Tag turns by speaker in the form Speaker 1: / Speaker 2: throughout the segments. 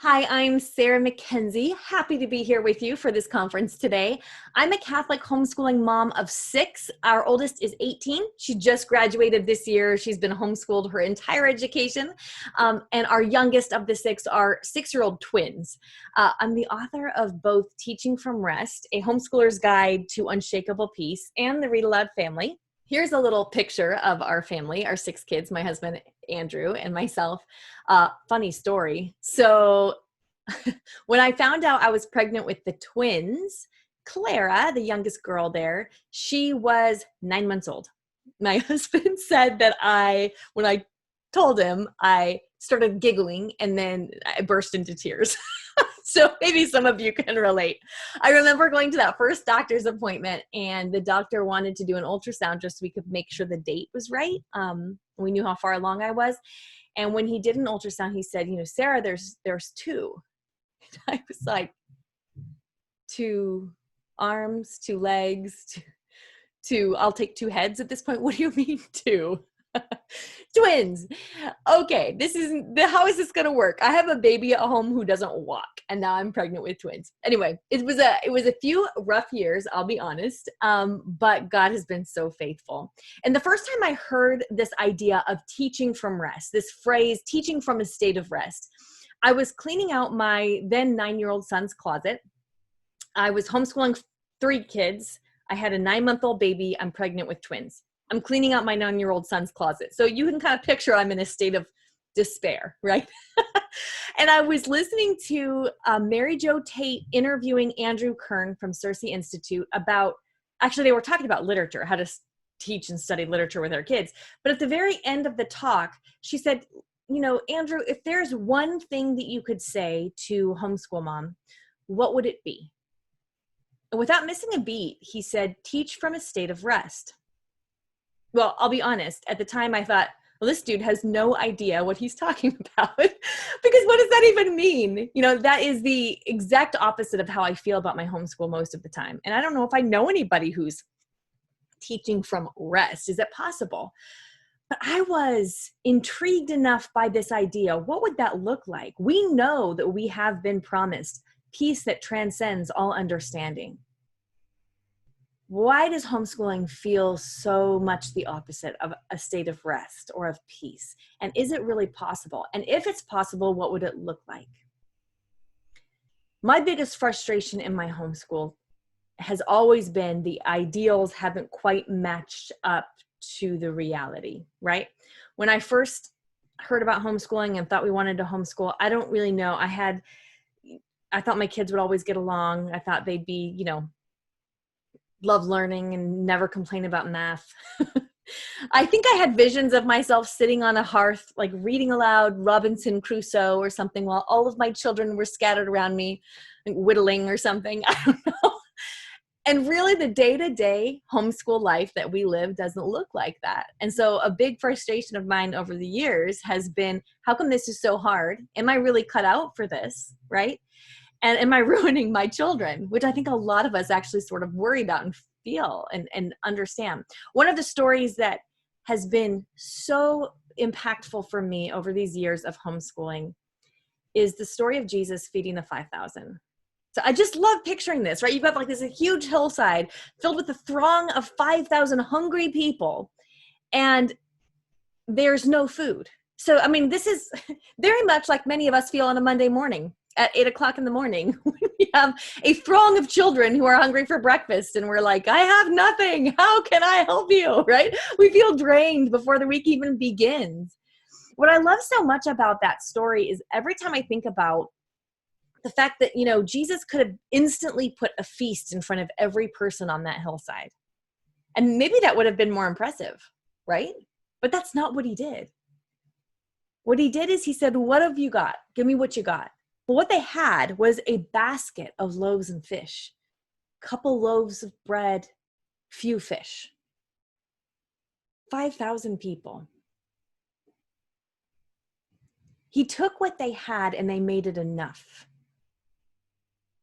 Speaker 1: Hi, I'm Sarah Mackenzie. Happy to be here with you for this conference today. I'm a Catholic homeschooling mom of 6. Our oldest is 18. She just graduated this year. She's been homeschooled her entire education. And our youngest of the 6 are 6-year-old twins. I'm the author of both Teaching from Rest, a homeschooler's guide to unshakable peace, and the Read-Aloud Family. Here's a little picture of our family, our 6 kids, my husband, Andrew, and myself. Funny story. So when I found out I was pregnant with the twins, Clara, the youngest girl there, she was 9 months old. My husband said that when I told him, I started giggling and then I burst into tears. So maybe some of you can relate. I remember going to that first doctor's appointment and the doctor wanted to do an ultrasound just so we could make sure the date was right. We knew how far along I was. And when he did an ultrasound, he said, Sarah, there's 2. I was like, 2 arms, 2 legs, 2, I'll take 2 heads at this point. What do you mean 2? Twins. Okay, how is this going to work? I have a baby at home who doesn't walk, and now I'm pregnant with twins. Anyway, it was a few rough years, I'll be honest, but God has been so faithful. And the first time I heard this idea of teaching from rest, this phrase, teaching from a state of rest, I was cleaning out my then 9-year-old son's closet. I was homeschooling 3 kids. I had a 9-month-old baby. I'm pregnant with twins. I'm cleaning out my 9-year-old son's closet. So you can kind of picture I'm in a state of despair, right? And I was listening to Mary Jo Tate interviewing Andrew Kern from Cersei Institute actually they were talking about literature, how to teach and study literature with our kids. But at the very end of the talk, she said, Andrew, if there's one thing that you could say to homeschool mom, what would it be? And without missing a beat, he said, teach from a state of rest. Well, I'll be honest. At the time, I thought, well, this dude has no idea what he's talking about because what does that even mean? That is the exact opposite of how I feel about my homeschool most of the time. And I don't know if I know anybody who's teaching from rest. Is that possible? But I was intrigued enough by this idea. What would that look like? We know that we have been promised peace that transcends all understanding. Why does homeschooling feel so much the opposite of a state of rest or of peace? And is it really possible? And if it's possible, what would it look like? My biggest frustration in my homeschool has always been the ideals haven't quite matched up to the reality, right? When I first heard about homeschooling and thought we wanted to homeschool, I don't really know. I thought my kids would always get along. I thought they'd be, love learning and never complain about math. I think I had visions of myself sitting on a hearth, like reading aloud Robinson Crusoe or something while all of my children were scattered around me, like whittling or something. I don't know. And really the day-to-day homeschool life that we live doesn't look like that. And so a big frustration of mine over the years has been, how come this is so hard? Am I really cut out for this, right? And am I ruining my children? Which I think a lot of us actually sort of worry about and feel and understand. One of the stories that has been so impactful for me over these years of homeschooling is the story of Jesus feeding the 5,000. So I just love picturing this, right? You've got like this huge hillside filled with a throng of 5,000 hungry people, and there's no food. So, this is very much like many of us feel on a Monday morning at 8 o'clock in the morning. We have a throng of children who are hungry for breakfast, and we're like, I have nothing. How can I help you, right? We feel drained before the week even begins. What I love so much about that story is every time I think about the fact that, Jesus could have instantly put a feast in front of every person on that hillside. And maybe that would have been more impressive, right? But that's not what he did. What he did is he said, what have you got? Give me what you got. Well, what they had was a basket of loaves and fish, couple loaves of bread, few fish. 5,000 people. He took what they had and they made it enough.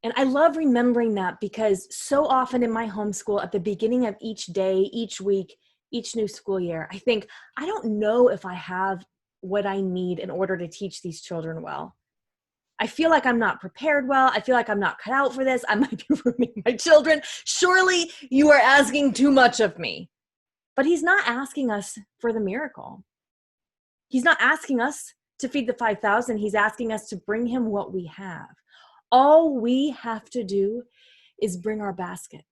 Speaker 1: And I love remembering that because so often in my homeschool, at the beginning of each day, each week, each new school year, I think, I don't know if I have what I need in order to teach these children well. I feel like I'm not prepared well. I feel like I'm not cut out for this. I might be ruining my children. Surely you are asking too much of me. But he's not asking us for the miracle. He's not asking us to feed the 5,000. He's asking us to bring him what we have. All we have to do is bring our basket.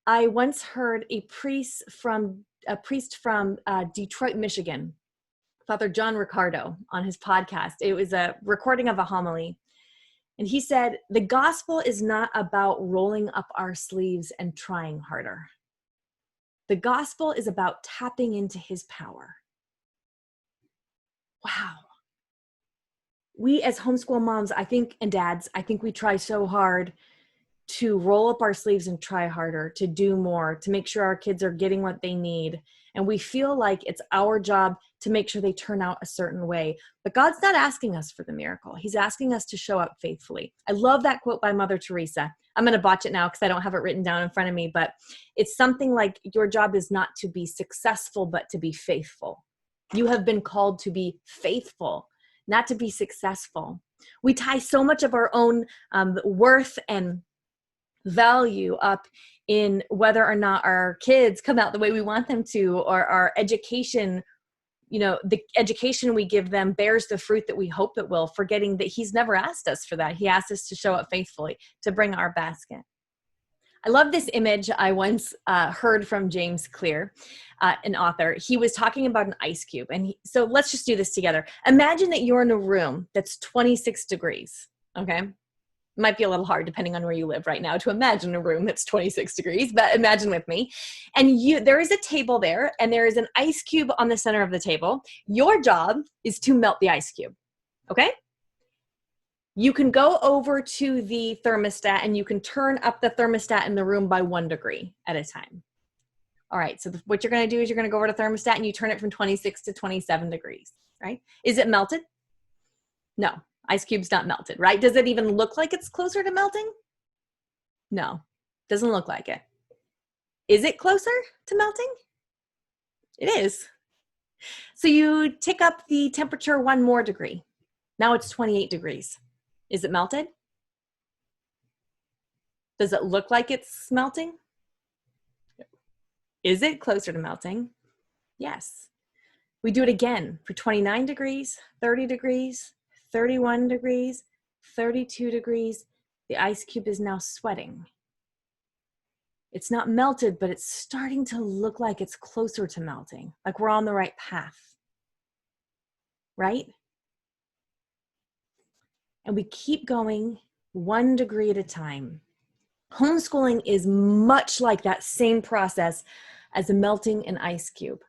Speaker 1: I once heard a priest from Detroit, Michigan, Father John Ricardo, on his podcast. It was a recording of a homily. And he said, the gospel is not about rolling up our sleeves and trying harder. The gospel is about tapping into his power. Wow. We as homeschool moms, I think, and dads, I think we try so hard to roll up our sleeves and try harder, to do more, to make sure our kids are getting what they need. And we feel like it's our job to make sure they turn out a certain way. But God's not asking us for the miracle. He's asking us to show up faithfully. I love that quote by Mother Teresa. I'm going to botch it now because I don't have it written down in front of me, but it's something like, your job is not to be successful, but to be faithful. You have been called to be faithful, not to be successful. We tie so much of our own worth and value up in whether or not our kids come out the way we want them to, or our education, the education we give them bears the fruit that we hope it will, forgetting that he's never asked us for that. He asked us to show up faithfully, to bring our basket. I love this image I once heard from James Clear, an author. He was talking about an ice cube. So let's just do this together. Imagine that you're in a room that's 26 degrees, okay? Might be a little hard depending on where you live right now to imagine a room that's 26 degrees, but imagine with me. And there is a table there, and there is an ice cube on the center of the table. Your job is to melt the ice cube, okay? You can go over to the thermostat and you can turn up the thermostat in the room by 1 degree at a time. All right, so what you're gonna do is you're gonna go over to thermostat and you turn it from 26 to 27 degrees, right? Is it melted? No. Ice cube's not melted, right? Does it even look like it's closer to melting? No, doesn't look like it. Is it closer to melting? It is. So you tick up the temperature 1 more degree. Now it's 28 degrees. Is it melted? Does it look like it's melting? Is it closer to melting? Yes. We do it again for 29 degrees, 30 degrees, 31 degrees, 32 degrees. The ice cube is now sweating. It's not melted, but it's starting to look like it's closer to melting, like we're on the right path, right? And we keep going 1 degree at a time. Homeschooling is much like that same process as melting an ice cube,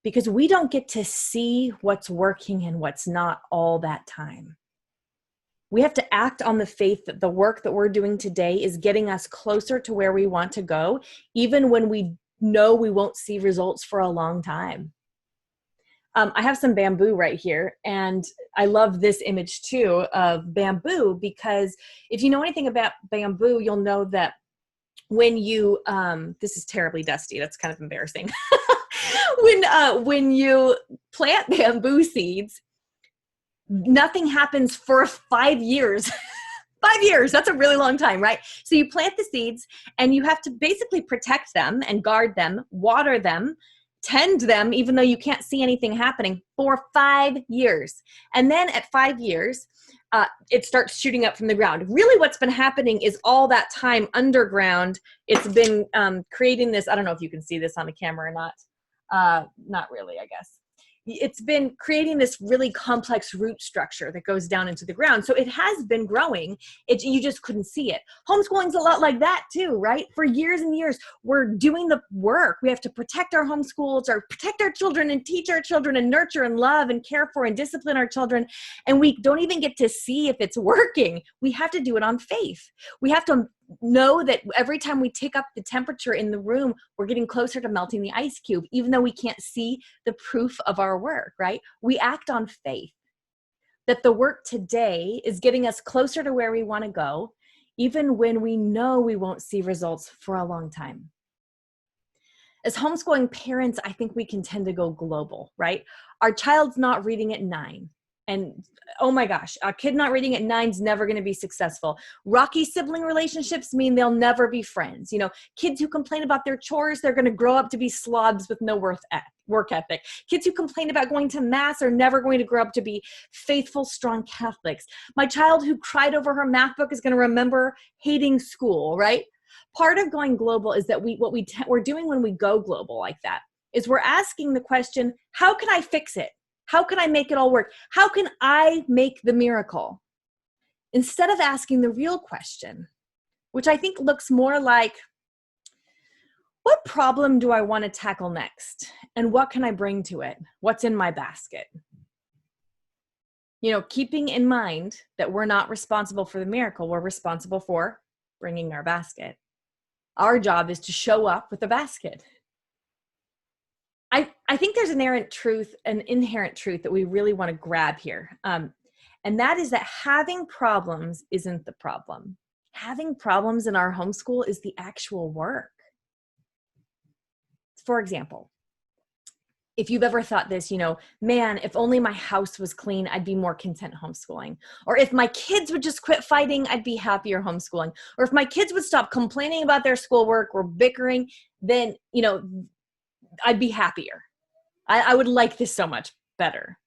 Speaker 1: because we don't get to see what's working and what's not all that time. We have to act on the faith that the work that we're doing today is getting us closer to where we want to go, even when we know we won't see results for a long time. I have some bamboo right here, and I love this image too of bamboo, because if you know anything about bamboo, you'll know that when you, this is terribly dusty, that's kind of embarrassing. When you plant bamboo seeds, nothing happens for 5 years. 5 years, that's a really long time, right? So you plant the seeds and you have to basically protect them and guard them, water them, tend them, even though you can't see anything happening, for 5 years. And then at 5 years, it starts shooting up from the ground. Really what's been happening is all that time underground, it's been creating this, I don't know if you can see this on the camera or not. Not really, I guess. It's been creating this really complex root structure that goes down into the ground. So it has been growing. You just couldn't see it. Homeschooling's a lot like that too, right? For years and years, we're doing the work. We have to protect our homeschools, or protect our children and teach our children and nurture and love and care for and discipline our children. And we don't even get to see if it's working. We have to do it on faith. We have to know that every time we tick up the temperature in the room, we're getting closer to melting the ice cube, even though we can't see the proof of our work, right? We act on faith that the work today is getting us closer to where we want to go, even when we know we won't see results for a long time. As homeschooling parents, I think we can tend to go global, right? Our child's not reading at 9. And oh my gosh, a kid not reading at 9 is never going to be successful. Rocky sibling relationships mean they'll never be friends. You know, kids who complain about their chores, they're going to grow up to be slobs with no work ethic. Kids who complain about going to mass are never going to grow up to be faithful, strong Catholics. My child who cried over her math book is going to remember hating school, right? Part of going global is that we're doing when we go global like that is we're asking the question, how can I fix it? How can I make it all work? How can I make the miracle? Instead of asking the real question, which I think looks more like, what problem do I want to tackle next? And what can I bring to it? What's in my basket? You know, keeping in mind that we're not responsible for the miracle, we're responsible for bringing our basket. Our job is to show up with a basket. I think there's an inherent truth that we really want to grab here. And that is that having problems isn't the problem. Having problems in our homeschool is the actual work. For example, if you've ever thought this, you know, man, if only my house was clean, I'd be more content homeschooling. Or if my kids would just quit fighting, I'd be happier homeschooling. Or if my kids would stop complaining about their schoolwork or bickering, then, you know, I'd be happier. I would like this so much better.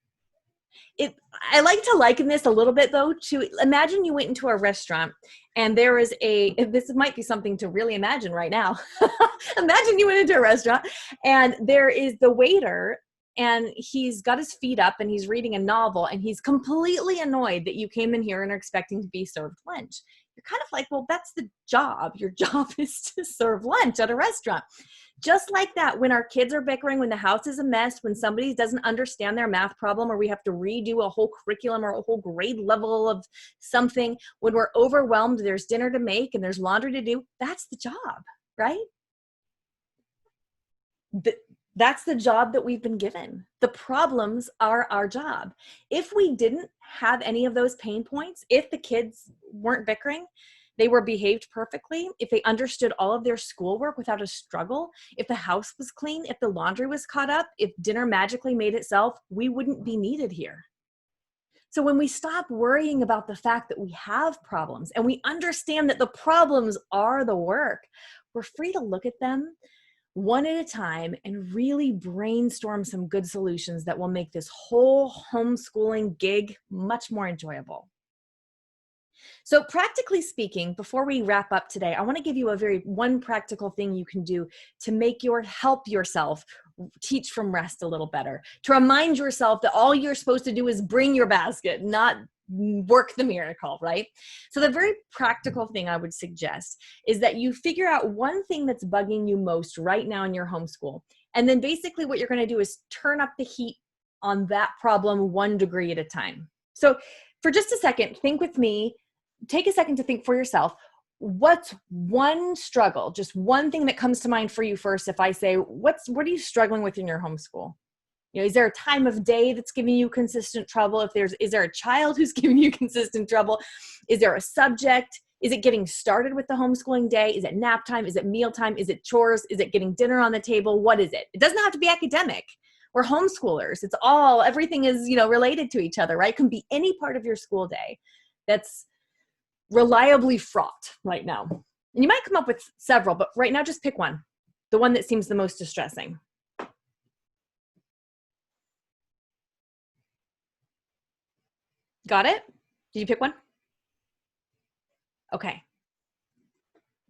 Speaker 1: I like to liken this a little bit, though, to imagine you went into a restaurant and there is this might be something to really imagine right now. Imagine you went into a restaurant and there is the waiter and he's got his feet up and he's reading a novel and he's completely annoyed that you came in here and are expecting to be served lunch. You're kind of like, well, that's the job. Your job is to serve lunch at a restaurant. Just like that, when our kids are bickering, when the house is a mess, when somebody doesn't understand their math problem, or we have to redo a whole curriculum or a whole grade level of something, when we're overwhelmed, there's dinner to make and there's laundry to do, that's the job, right? That's the job that we've been given. The problems are our job. If we didn't have any of those pain points, if the kids weren't bickering, they were behaved perfectly, if they understood all of their schoolwork without a struggle, if the house was clean, if the laundry was caught up, if dinner magically made itself, we wouldn't be needed here. So when we stop worrying about the fact that we have problems and we understand that the problems are the work, we're free to look at them one at a time and really brainstorm some good solutions that will make this whole homeschooling gig much more enjoyable. So practically speaking, before we wrap up today, I want to give you one practical thing you can do to help yourself teach from rest a little better, to remind yourself that all you're supposed to do is bring your basket, not work the miracle, right? So the very practical thing I would suggest is that you figure out one thing that's bugging you most right now in your homeschool. And then basically what you're going to do is turn up the heat on that problem 1 degree at a time. So for just a second, think with me. Take a second to think for yourself, what's one struggle, just one thing that comes to mind for you first if I say, what are you struggling with in your homeschool? You know, is there a time of day that's giving you consistent trouble? Is there a child who's giving you consistent trouble? Is there a subject? Is it getting started with the homeschooling day? Is it nap time? Is it meal time? Is it chores? Is it getting dinner on the table? What is it? It doesn't have to be academic. We're homeschoolers. Everything is, related to each other, right? It can be any part of your school day that's reliably fraught right now. And you might come up with several, but right now just pick one, the one that seems the most distressing. Got it? Did you pick one? Okay.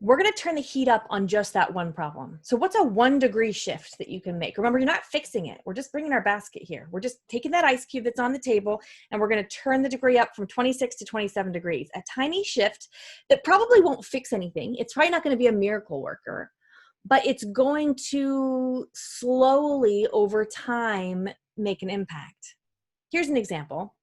Speaker 1: We're going to turn the heat up on just that one problem. So what's a 1 degree shift that you can make? Remember, you're not fixing it. We're just bringing our basket here. We're just taking that ice cube that's on the table and we're going to turn the degree up from 26 to 27 degrees. A tiny shift that probably won't fix anything. It's probably not going to be a miracle worker, but it's going to slowly over time make an impact. Here's an example.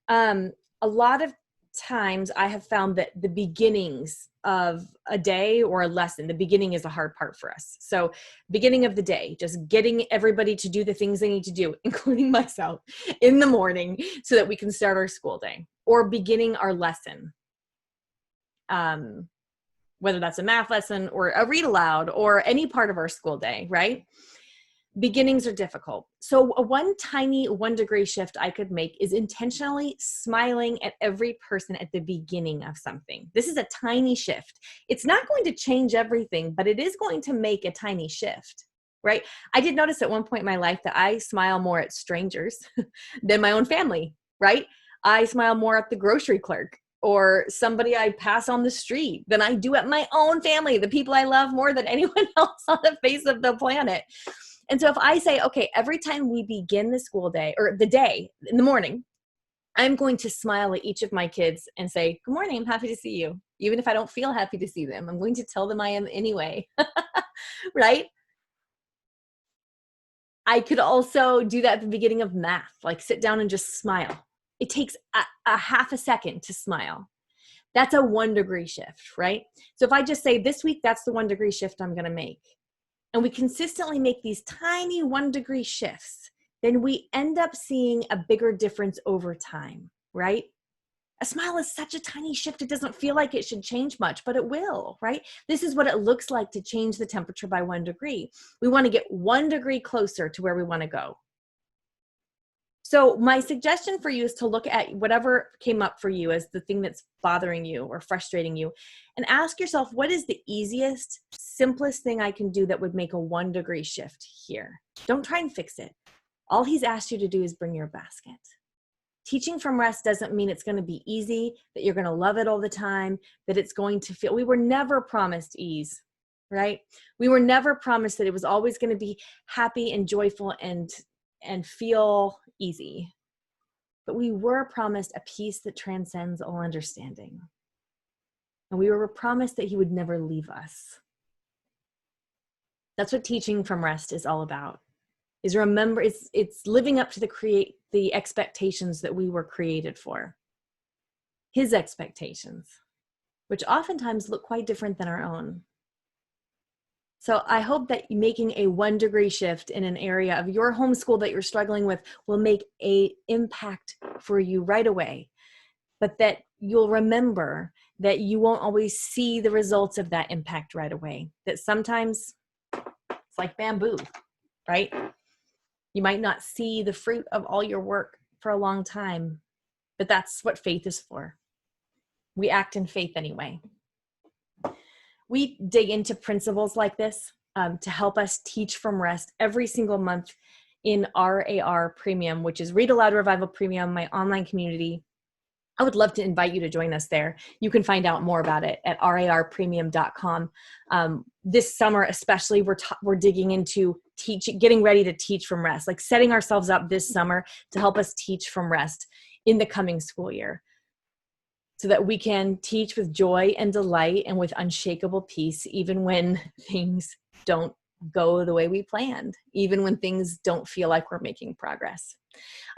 Speaker 1: A lot of times I have found that the beginnings of a day or a lesson, the beginning is the hard part for us. So beginning of the day, just getting everybody to do the things they need to do, including myself, in the morning so that we can start our school day, or beginning our lesson. Whether that's a math lesson or a read aloud or any part of our school day, right? Beginnings are difficult. So one tiny 1-degree shift I could make is intentionally smiling at every person at the beginning of something. This is a tiny shift. It's not going to change everything, but it is going to make a tiny shift, right? I did notice at one point in my life that I smile more at strangers than my own family, right? I smile more at the grocery clerk or somebody I pass on the street than I do at my own family, the people I love more than anyone else on the face of the planet. And so if I say, okay, every time we begin the school day or the day in the morning, I'm going to smile at each of my kids and say, good morning, I'm happy to see you. Even if I don't feel happy to see them, I'm going to tell them I am anyway, right? I could also do that at the beginning of math, like sit down and just smile. It takes a half a second to smile. That's a 1-degree shift, right? So if I just say this week, that's the 1-degree shift I'm going to make. And we consistently make these tiny 1-degree shifts, then we end up seeing a bigger difference over time, right? A smile is such a tiny shift, it doesn't feel like it should change much, but it will, right? This is what it looks like to change the temperature by 1 degree. We want to get 1 degree closer to where we want to go. So my suggestion for you is to look at whatever came up for you as the thing that's bothering you or frustrating you and ask yourself, what is the easiest, simplest thing I can do that would make a 1-degree shift here? Don't try and fix it. All he's asked you to do is bring your basket. Teaching from rest doesn't mean it's going to be easy, that you're going to love it all the time, that it's going to feel, we were never promised ease, right? We were never promised that it was always going to be happy and joyful and feel easy, but we were promised a peace that transcends all understanding. And we were promised that he would never leave us. That's what teaching from rest is all about. Is remember, it's living up to the expectations that we were created for. His expectations, which oftentimes look quite different than our own. So I hope that making a 1-degree shift in an area of your homeschool that you're struggling with will make an impact for you right away, but that you'll remember that you won't always see the results of that impact right away. That sometimes it's like bamboo, right? You might not see the fruit of all your work for a long time, but that's what faith is for. We act in faith anyway. We dig into principles like this to help us teach from rest every single month in RAR Premium, which is Read-Aloud Revival Premium, my online community. I would love to invite you to join us there. You can find out more about it at rarpremium.com. This summer especially, we're digging into getting ready to teach from rest, like setting ourselves up this summer to help us teach from rest in the coming school year, so that we can teach with joy and delight and with unshakable peace, even when things don't go the way we planned, even when things don't feel like we're making progress.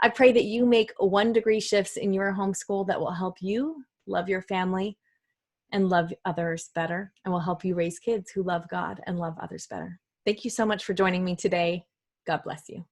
Speaker 1: I pray that you make 1-degree shifts in your homeschool that will help you love your family and love others better, and will help you raise kids who love God and love others better. Thank you so much for joining me today. God bless you.